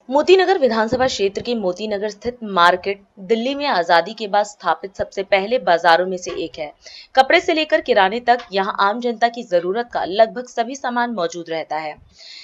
मोतीनगर विधानसभा क्षेत्र के मोतीनगर स्थित मार्केट दिल्ली में आजादी के बाद स्थापित सबसे पहले बाजारों में से एक है। कपड़े से लेकर किराने तक यहां आम जनता की जरूरत का लगभग सभी सामान मौजूद रहता है।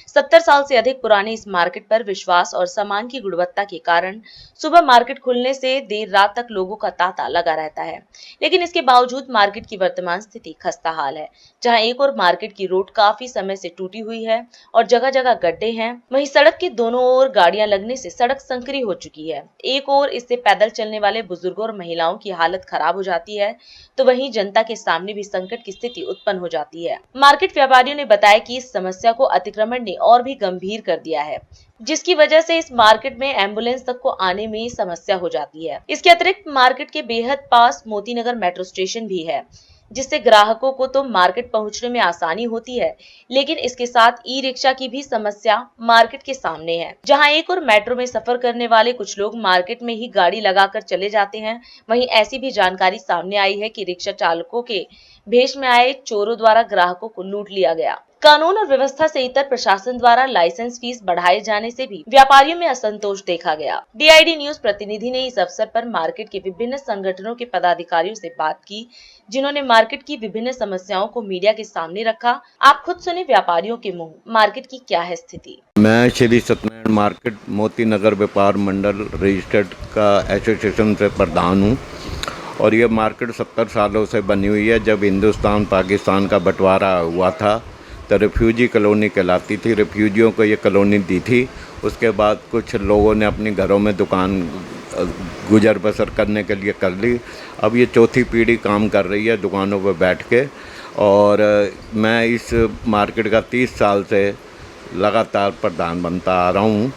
70 साल से अधिक पुराने इस मार्केट पर विश्वास और सामान की गुणवत्ता के कारण सुबह मार्केट खुलने से देर रात तक लोगों का तांता लगा रहता है। लेकिन इसके बावजूद मार्केट की वर्तमान स्थिति खस्ता हाल है, जहां एक और मार्केट की रोड काफी समय से टूटी हुई है और जगह जगह गड्ढे हैं। वहीं सड़क के दोनों ओर गाड़ियां लगने से सड़क संकरी हो चुकी है। एक ओर इससे पैदल चलने वाले बुजुर्गों और महिलाओं की हालत खराब हो जाती है, तो वहीं जनता के सामने भी संकट की स्थिति उत्पन्न हो जाती है। मार्केट व्यापारियों ने बताया कि इस समस्या को अतिक्रमण ने और भी गंभीर कर दिया है, जिसकी वजह से इस मार्केट में एम्बुलेंस तक को आने में समस्या हो जाती है। इसके अतिरिक्त मार्केट के बेहद पास मोतीनगर मेट्रो स्टेशन भी है, जिससे ग्राहकों को तो मार्केट पहुंचने में आसानी होती है, लेकिन इसके साथ ई रिक्शा की भी समस्या मार्केट के सामने है। जहां एक और मेट्रो में सफर करने वाले कुछ लोग मार्केट में ही गाड़ी लगाकर चले जाते हैं। वहीं ऐसी भी जानकारी सामने आई है कि रिक्शा चालकों के भेष में आए चोरों द्वारा ग्राहकों को लूट लिया गया। कानून और व्यवस्था से इतर प्रशासन द्वारा लाइसेंस फीस बढ़ाए जाने से भी व्यापारियों में असंतोष देखा गया। DID न्यूज प्रतिनिधि ने इस अवसर पर मार्केट के विभिन्न संगठनों के पदाधिकारियों से बात की, जिन्होंने मार्केट की विभिन्न समस्याओं को मीडिया के सामने रखा। आप खुद सुने व्यापारियों के मुंह मार्केट की क्या है स्थिति। मैं श्री सत्यनारायण मार्केट मोतीनगर व्यापार मंडल रजिस्टर्ड का एसोसिएशन से प्रधान हूँ और ये मार्केट 70 सालों से बनी हुई है। जब हिंदुस्तान पाकिस्तान का बंटवारा हुआ था तो रिफ्यूजी कॉलोनी कहलाती थी, रिफ्यूजियों को ये कॉलोनी दी थी। उसके बाद कुछ लोगों ने अपने घरों में दुकान गुजर बसर करने के लिए कर ली। अब ये चौथी पीढ़ी काम कर रही है दुकानों पर बैठ के। और मैं इस मार्केट का 30 साल से लगातार प्रधान बनता आ रहा हूँ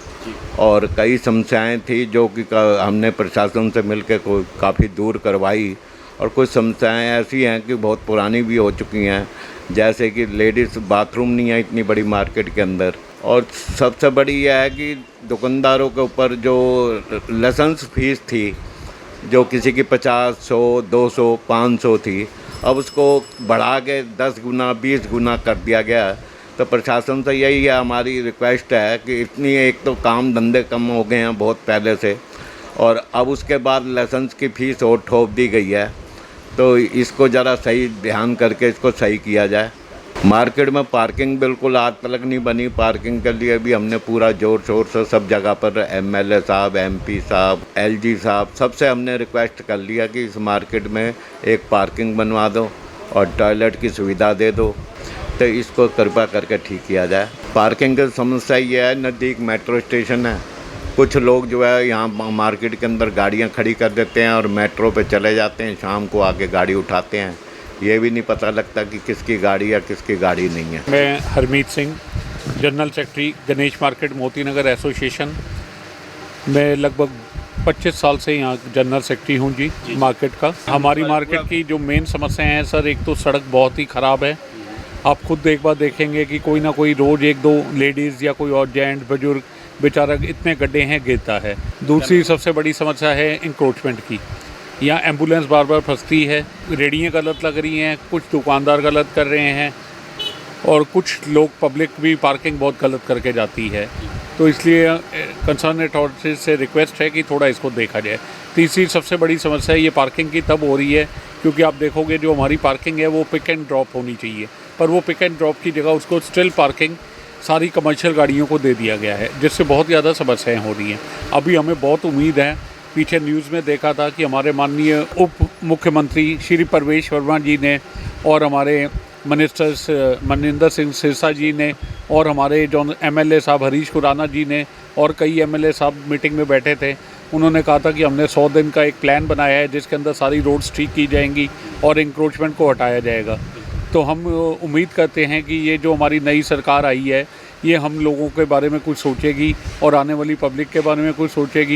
और कई समस्याएं थी जो कि हमने प्रशासन से मिलकर काफ़ी दूर करवाई। और कुछ समस्याएं ऐसी हैं कि बहुत पुरानी भी हो चुकी हैं, जैसे कि लेडीज़ बाथरूम नहीं है इतनी बड़ी मार्केट के अंदर। और सबसे बड़ी यह है कि दुकानदारों के ऊपर जो लाइसेंस फीस थी, जो किसी की 50, 100, 200, 500 थी, अब उसको बढ़ा के 10 गुना 20 गुना कर दिया गया। तो प्रशासन से यही है, हमारी रिक्वेस्ट है कि इतनी एक तो काम धंधे कम हो गए हैं बहुत पहले से, और अब उसके बाद लाइसेंस की फ़ीस और ठोक दी गई है। तो इसको ज़रा सही ध्यान करके इसको सही किया जाए। मार्केट में पार्किंग बिल्कुल आज तक नहीं बनी। पार्किंग के लिए भी हमने पूरा ज़ोर शोर से सब जगह पर MLA साहब, MP साहब, LG साहब सबसे हमने रिक्वेस्ट कर लिया कि इस मार्केट में एक पार्किंग बनवा दो और टॉयलेट की सुविधा दे दो। तो इसको कृपा करके ठीक किया जाए। पार्किंग की समस्या ये है, नज़दीक मेट्रो स्टेशन है। कुछ लोग जो है यहाँ मार्केट के अंदर गाड़ियाँ खड़ी कर देते हैं और मेट्रो पे चले जाते हैं, शाम को आके गाड़ी उठाते हैं। ये भी नहीं पता लगता कि किसकी गाड़ी या किसकी गाड़ी नहीं है। मैं Harmeet Singh, general secretary Ganesh market Motinagar association. मैं लगभग 25 साल से यहाँ जनरल सेक्रेटरी हूँ जी मार्केट का। हमारी मार्केट की जो मेन समस्याएं हैं सर, एक तो सड़क बहुत ही ख़राब है। आप खुद एक बार देखेंगे कि कोई ना कोई रोज़ 1-2 लेडीज़ या कोई और जेंट्स बुजुर्ग बेचारा इतने गड्ढे हैं गिरता है। दूसरी सबसे बड़ी समस्या है इंक्रोचमेंट की। यहाँ एम्बुलेंस बार बार फंसती है, रेहड़ियाँ गलत लग रही हैं, कुछ दुकानदार गलत कर रहे हैं और कुछ लोग पब्लिक भी पार्किंग बहुत गलत करके जाती है। तो इसलिए कंसर्न अथॉरिटी से रिक्वेस्ट है कि थोड़ा इसको देखा जाए। तीसरी सबसे बड़ी समस्या ये पार्किंग की तब हो रही है क्योंकि आप देखोगे जो हमारी पार्किंग है वो पिक एंड ड्रॉप होनी चाहिए, पर वो पिक एंड ड्रॉप की जगह उसको स्टिल पार्किंग सारी कमर्शियल गाड़ियों को दे दिया गया है, जिससे बहुत ज़्यादा समस्याएं हो रही हैं। अभी हमें बहुत उम्मीद है, पीछे न्यूज़ में देखा था कि हमारे माननीय उप मुख्यमंत्री श्री परवेश वर्मा जी ने और हमारे मिनिस्टर्स मनिंदर सिंह सिरसा जी ने और हमारे जो MLA साहब हरीश खुराना जी ने और कई MLA साहब मीटिंग में बैठे थे। उन्होंने कहा था कि हमने 100 दिन का एक प्लान बनाया है जिसके अंदर सारी रोड्स ठीक की जाएंगी और इंक्रोचमेंट को हटाया जाएगा। तो हम उम्मीद करते हैं कि ये जो हमारी नई सरकार आई है ये हम लोगों के बारे में कुछ सोचेगी और आने वाली पब्लिक के बारे में कुछ सोचेगी।